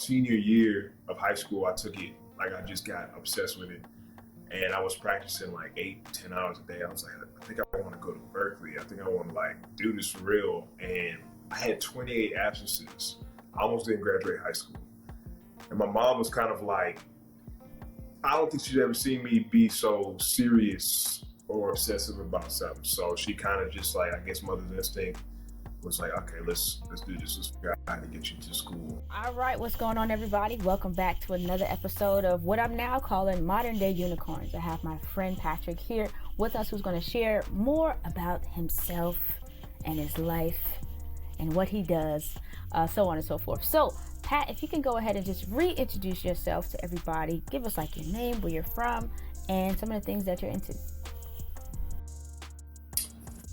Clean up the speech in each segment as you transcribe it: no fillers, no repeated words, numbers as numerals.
senior year of high school, I took it, like I just got obsessed with it. And I was practicing like 8-10 hours a day. I was like, I think I want to go to Berkeley. I think I want to like do this for real. And I had 28 absences. I almost didn't graduate high school. And my mom was kind of like, I don't think she'd ever seen me be so serious or obsessive about something. So she kind of just like, I guess mother's instinct was like, okay, let's do this. Let's figure out how to get you to school. All right, what's going on, everybody? Welcome back to another episode of what I'm now calling Modern Day Unicorns. I have my friend Patrick here with us, who's going to share more about himself and his life and what he does, so on and so forth. So, Pat, if you can go ahead and just reintroduce yourself to everybody, give us like your name, where you're from, and some of the things that you're into.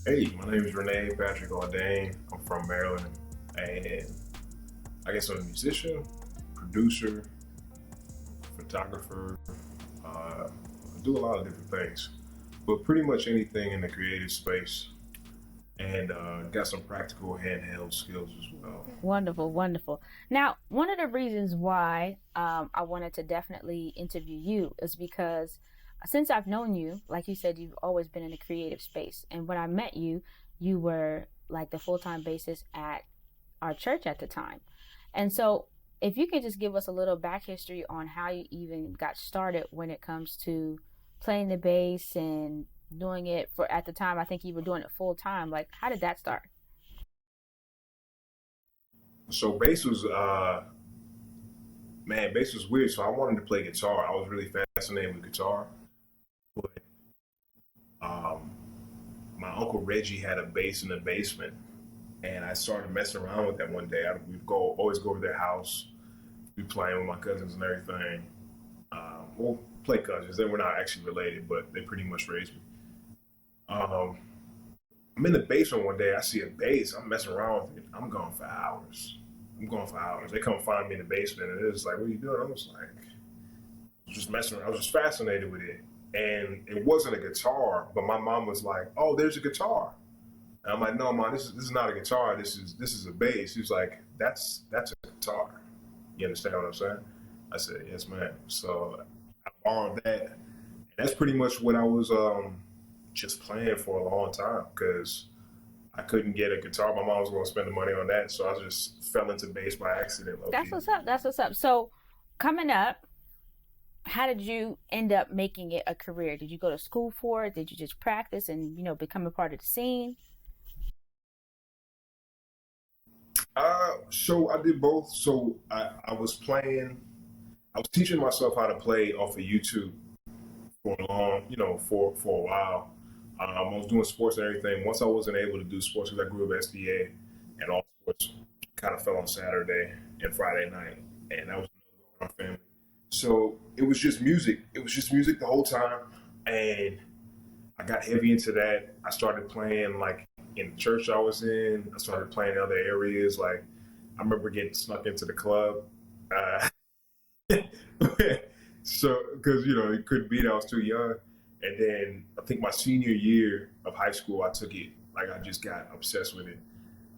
Hey, my name is Rene Patrick Audain. I'm from Maryland, and I guess I'm a musician, producer, photographer. I do a lot of different things, but pretty much anything in the creative space, and got some practical handheld skills as well. Wonderful, wonderful. Now, one of the reasons why I wanted to definitely interview you is because since I've known you, like you said, you've always been in the creative space. And when I met you, you were like the full-time basis at our church at the time. And so if you could just give us a little back history on how you even got started when it comes to playing the bass and doing it for, at the time, I think you were doing it full-time. Like, how did that start? So bass was, bass was weird. So I wanted to play guitar. I was really fascinated with guitar. But my uncle Reggie had a bass in the basement, and I started messing around with that one day. We'd always go over their house, be playing with my cousins and everything. Well, play cousins. They were not actually related, but they pretty much raised me. I'm in the basement one day. I see a bass. I'm messing around with it. I'm gone for hours. They come find me in the basement, and it was like, "What are you doing?" I was like, just messing around. I was just fascinated with it. And it wasn't a guitar, but my mom was like, "Oh, there's a guitar." And I'm like, "No, Mom, this is not a guitar. This is a bass." She was like, "That's a guitar." You understand what I'm saying? I said, "Yes, ma'am." So I borrowed that. And that's pretty much what I was just playing for a long time because I couldn't get a guitar. My mom was going to spend the money on that, so I just fell into bass by accident. That's what's up. That's what's up. So coming up, how did you end up making it a career? Did you go to school for it? Did you just practice and, become a part of the scene? So I did both. So I was teaching myself how to play off of YouTube for a for a while. I was doing sports and everything. Once I wasn't able to do sports because I grew up SBA, and all sports kind of fell on Saturday and Friday night, and that was my family. So it was just music. It was just music the whole time. And I got heavy into that. I started playing like in the church I was in. I started playing in other areas. Like I remember getting snuck into the club. So, because, it couldn't be that I was too young. And then I think my senior year of high school, I took it, like I just got obsessed with it.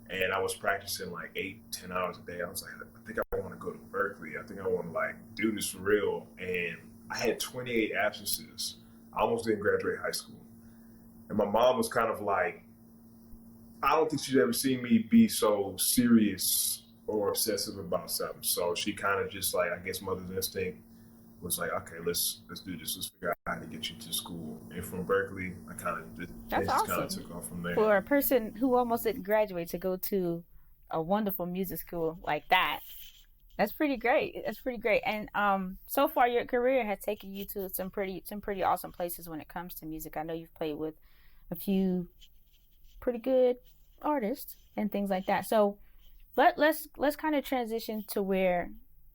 And I was practicing like 8-10 hours a day. I was like, I think I want to go to Berkeley. I think I want to like do this for real. And I had 28 absences. I almost didn't graduate high school. And my mom was kind of like, I don't think she'd ever seen me be so serious or obsessive about something. So she kind of just like, I guess mother's instinct was like, okay, let's do this. Let's figure out how to get you to school. And from Berkeley, I kind of took off from there. For a person who almost didn't graduate to go to a wonderful music school like that, that's pretty great. And so far your career has taken you to some pretty awesome places when it comes to music. I know you've played with a few pretty good artists and things like that. So let's kind of transition to where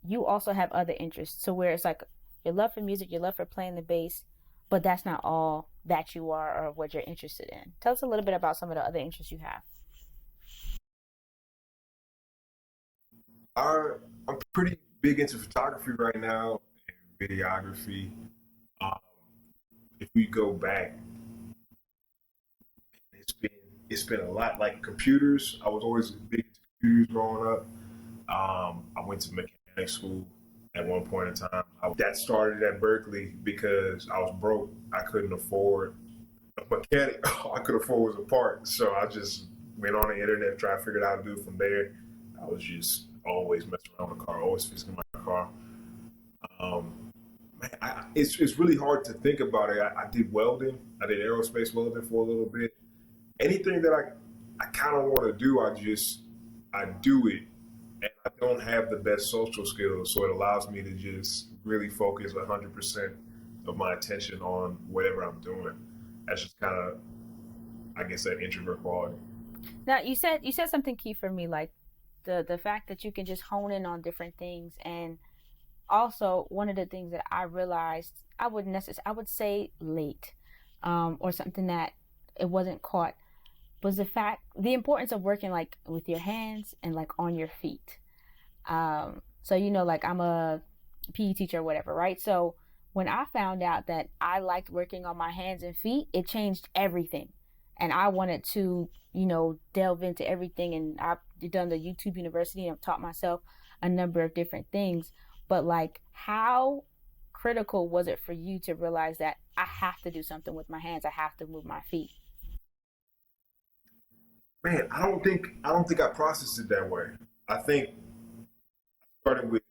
you also have other interests. So where it's like your love for music, your love for playing the bass, but that's not all that you are or what you're interested in. Tell us a little bit about some of the other interests you have. I'm pretty big into photography right now and videography. Um, if we go back, it's been a lot like computers. I was always big into computers growing up. I went to mechanics mechanic school at one point in time. That started at Berkeley because I was broke. I couldn't afford a mechanic. All I could afford was a part. So I just went on the internet, tried to figure out how to do it from there. I was just always messing around with the car, always fixing my car. Um, Man, it's really hard to think about it. I did welding. I did aerospace welding for a little bit. Anything that I kind of want to do, I do it, and I don't have the best social skills, so it allows me to just really focus 100% of my attention on whatever I'm doing. That's just kind of, I guess, that introvert quality. Now you said something key for me, like the fact that you can just hone in on different things. And also one of the things that I realized I would say late, or something that it wasn't caught, was the importance of working like with your hands and like on your feet. So like I'm a PE teacher or whatever, right? So when I found out that I liked working on my hands and feet, it changed everything. And I wanted to, delve into everything. And I've done the YouTube University and I've taught myself a number of different things. But like, how critical was it for you to realize that I have to do something with my hands? I have to move my feet. Man, I don't think I processed it that way. I think started with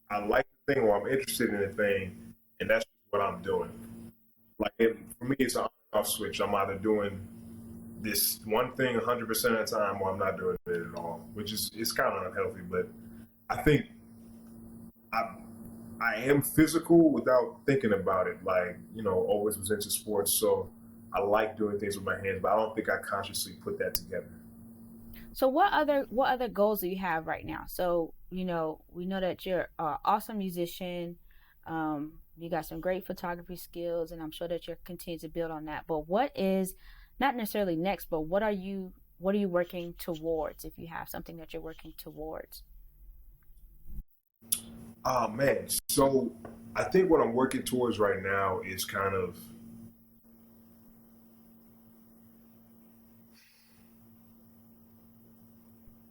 I like the thing or I'm interested in the thing, and that's what I'm doing. For me, it's an on and off switch. I'm either doing this one thing 100% of the time, or I'm not doing it at all, which is it's kind of unhealthy. But I think I I am physical without thinking about it. Always was into sports, so I like doing things with my hands, but I don't think I consciously put that together. So what other goals do you have right now? So, we know that you're an awesome musician. You got some great photography skills, and I'm sure that you're continuing to build on that. But what is not necessarily next, but what are you working towards, if you have something that you're working towards? Oh man, so I think what I'm working towards right now is kind of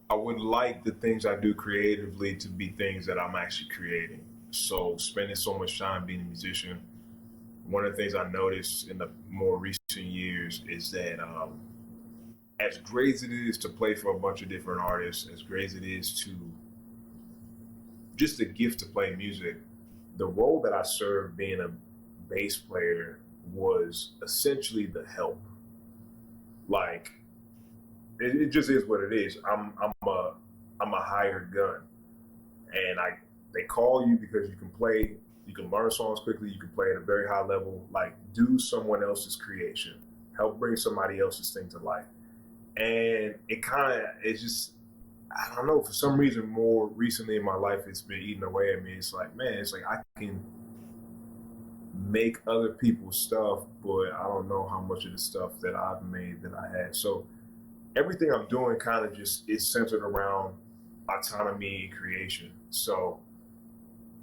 I would like the things I do creatively to be things that I'm actually creating. So spending so much time being a musician, one of the things I noticed in the more recent years is that as great as it is to play for a bunch of different artists, as great as it is to just a gift to play music, the role that I served being a bass player was essentially the help. Like it just is what it is. I'm a hired gun, and they call you because you can play, you can learn songs quickly, you can play at a very high level. Like do someone else's creation, help bring somebody else's thing to life, and it's just I don't know, for some reason more recently in my life it's been eating away at me. It's like, man, it's like I can make other people's stuff, but I don't know how much of the stuff that I've made that I had. So everything I'm doing kind of just is centered around autonomy and creation. So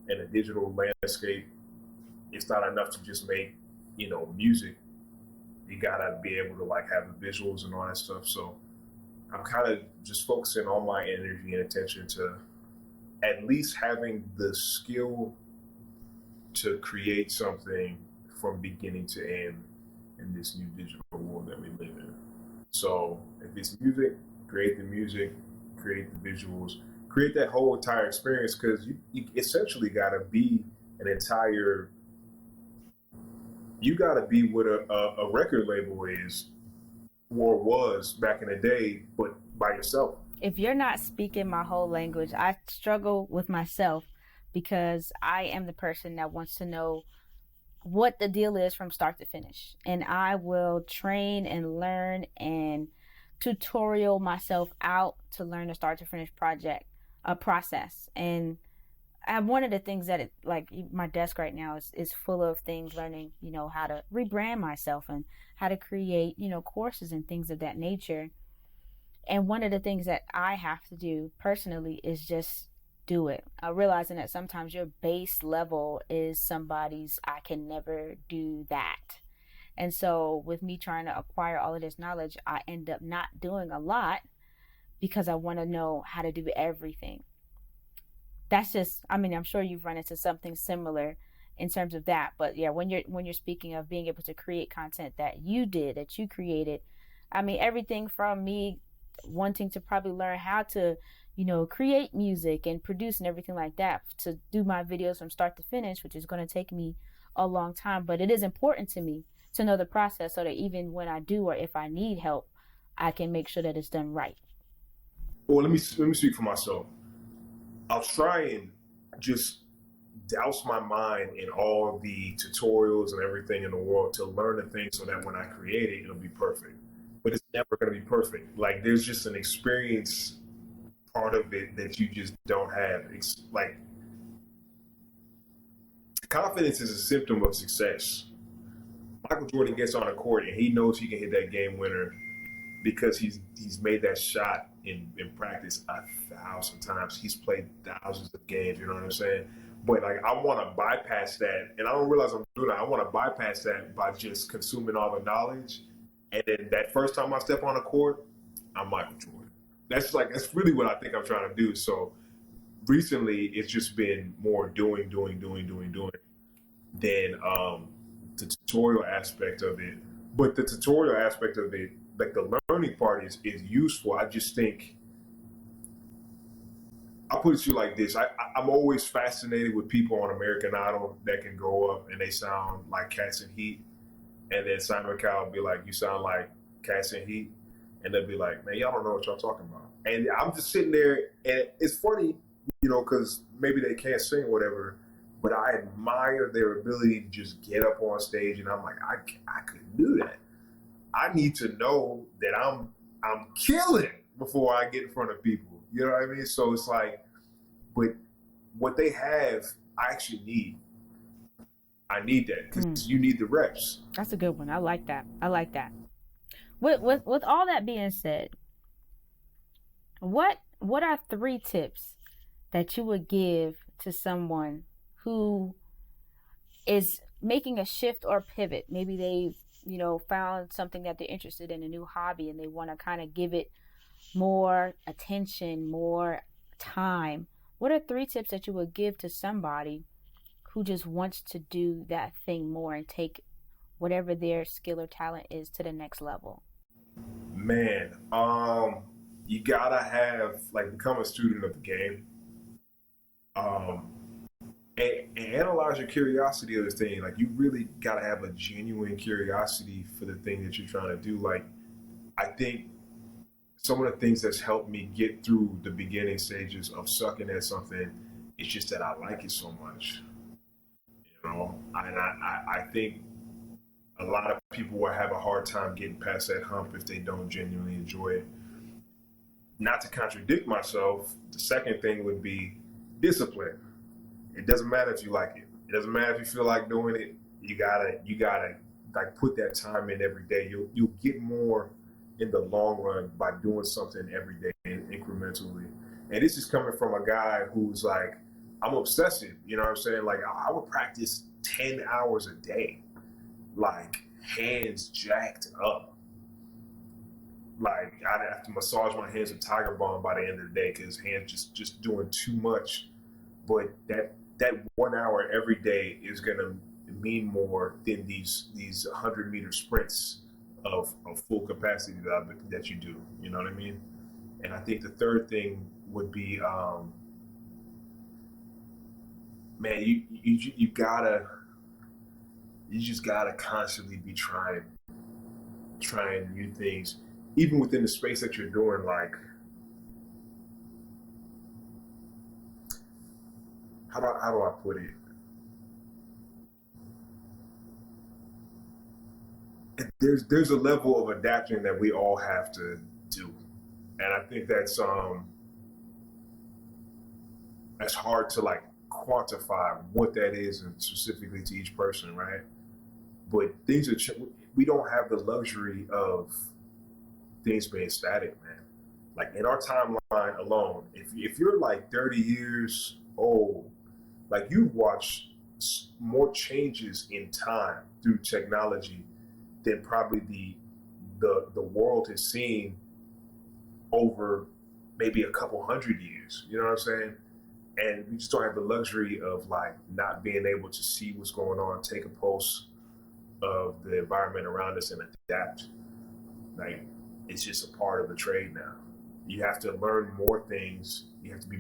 in a digital landscape, it's not enough to just make, music. You gotta be able to like have the visuals and all that stuff. So I'm kind of just focusing all my energy and attention to at least having the skill to create something from beginning to end in this new digital world that we live in. So if it's music, create the music, create the visuals, create that whole entire experience, because you essentially got to be an entire, you got to be what a record label is or was back in the day, but by yourself. If you're not speaking my whole language, I struggle with myself, because I am the person that wants to know what the deal is from start to finish. And I will train and learn and tutorial myself out to learn a start to finish project, a process. And one of the things that like my desk right now is full of things, learning, how to rebrand myself and how to create, courses and things of that nature. And one of the things that I have to do personally is just do it. Realizing that sometimes your base level is somebody's, I can never do that. And so with me trying to acquire all of this knowledge, I end up not doing a lot because I want to know how to do everything. that's just, I mean, I'm sure you've run into something similar in terms of that. But yeah, when you're speaking of being able to create content that you did, that you created, I mean, everything from me wanting to probably learn how to, create music and produce and everything like that, to do my videos from start to finish, which is going to take me a long time. But it is important to me to know the process so that even when I do, or if I need help, I can make sure that it's done right. Well, let me speak for myself. I'll try and just douse my mind in all the tutorials and everything in the world to learn the thing so that when I create it, it'll be perfect. But it's never going to be perfect. Like there's just an experience part of it that you just don't have. It's like confidence is a symptom of success. Michael Jordan gets on a court and he knows he can hit that game winner because he's made that shot in practice 1,000 times. He's played thousands of games. You know what I'm saying? But like I want to bypass that, and I don't realize I'm doing that. I want to bypass that by just consuming all the knowledge, and then that first time I step on a court, I'm Michael Jordan. That's really what I think I'm trying to do. So recently, it's just been more doing than the tutorial aspect of it. But the tutorial aspect of it, like the learning part, is useful. I just think I'll put it to you like this. I'm always fascinated with people on American Idol that can go up and they sound like Cats and Heat. And then Simon Cowell will be like, you sound like Cats and Heat. And they'll be like, man, y'all don't know what y'all talking about. And I'm just sitting there, and it's funny, because maybe they can't sing or whatever, but I admire their ability to just get up on stage. And I'm like, I couldn't do that. I need to know that I'm killing before I get in front of people. You know what I mean? So it's like, but what they have, I actually need. I need that because you need the reps. That's a good one. I like that. I like that. With all that being said, what are 3 tips that you would give to someone who is making a shift or pivot? Maybe they've found something that they're interested in, a new hobby, and they want to kind of give it more attention, more time. What are 3 tips that you would give to somebody who just wants to do that thing more and take whatever their skill or talent is to the next level? Man, you gotta have become a student of the game, um, and analyze your curiosity of the thing. Like you really gotta have a genuine curiosity for the thing that you're trying to do. Like I think some of the things that's helped me get through the beginning stages of sucking at something is just that I like it so much. I think a lot of people will have a hard time getting past that hump if they don't genuinely enjoy it. Not to contradict myself, the second thing would be discipline. It doesn't matter if you like it. It doesn't matter if you feel like doing it. You gotta like put that time in every day. You'll get more in the long run by doing something every day and incrementally. And this is coming from a guy who's like, I'm obsessive. You know what I'm saying? Like I would practice 10 hours a day, like hands jacked up. Like I'd have to massage my hands with Tiger Balm by the end of the day because hands just doing too much. But that 1 hour every day is gonna mean more than these 100-meter sprints of full capacity that you do. You know what I mean? And I think the third thing would be, man, you just gotta constantly be trying new things, even within the space that you're doing. Like, how do I put it? There's a level of adapting that we all have to do, and I think that's hard to like quantify what that is and specifically to each person, right? But we don't have the luxury of things being static, man. Like in our timeline alone, if you're like 30 years old, like you've watched more changes in time through technology than probably the world has seen over maybe a couple hundred years. You know what I'm saying? and we just don't have the luxury of like not being able to see what's going on, take a pulse of the environment around us and adapt. Like, it's just a part of the trade now. You have to learn more things. You have to be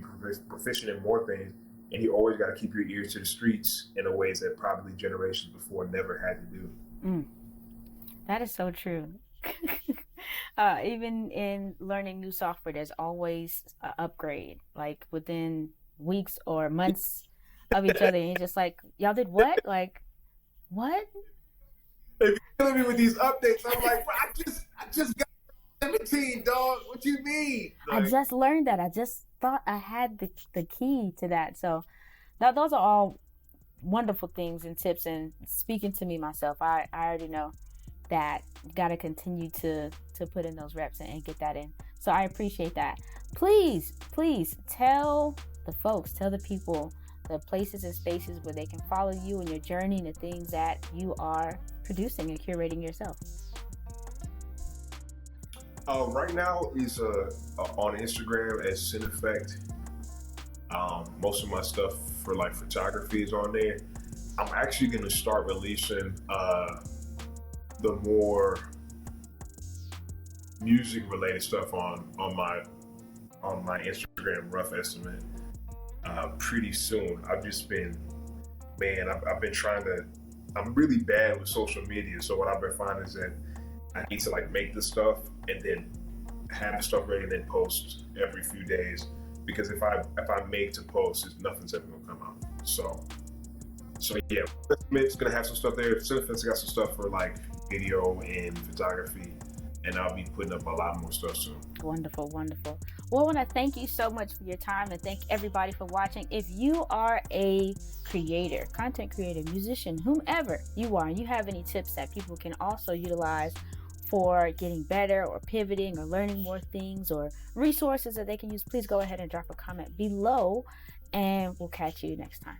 proficient in more things, and you always got to keep your ears to the streets in a ways that probably generations before never had to do. That is so true. Even in learning new software, there's always an upgrade, like within weeks or months of each other. And you're just like, y'all did what? Like, what? If you're killing me with these updates, I'm like, bro, I just got 17, dog. What you mean? Like, I just learned that. I just thought I had the key to that. So those are all wonderful things and tips. And speaking to me myself, I already know that you got to continue to put in those reps and get that in. So I appreciate that. Please tell the folks, tell the people, the places and spaces where they can follow you and your journey and the things that you are producing and curating yourself. Right now is on Instagram as Cineffect. Most of my stuff for like photography is on there. I'm actually going to start releasing the more music related stuff on my Instagram, rough estimate, pretty soon. I've just been, man, I've been trying to, I'm really bad with social media. So what I've been finding is that I need to like make the stuff and then have the stuff ready and then post every few days. Because if I make to post, nothing's ever gonna come out. So yeah, it's gonna have some stuff there. Cinefest got some stuff for like video and photography, and I'll be putting up a lot more stuff soon. Wonderful. Well, I want to thank you so much for your time and thank everybody for watching. If you are a creator, content creator, musician, whomever you are, and you have any tips that people can also utilize for getting better or pivoting or learning more things or resources that they can use, please go ahead and drop a comment below, and we'll catch you next time.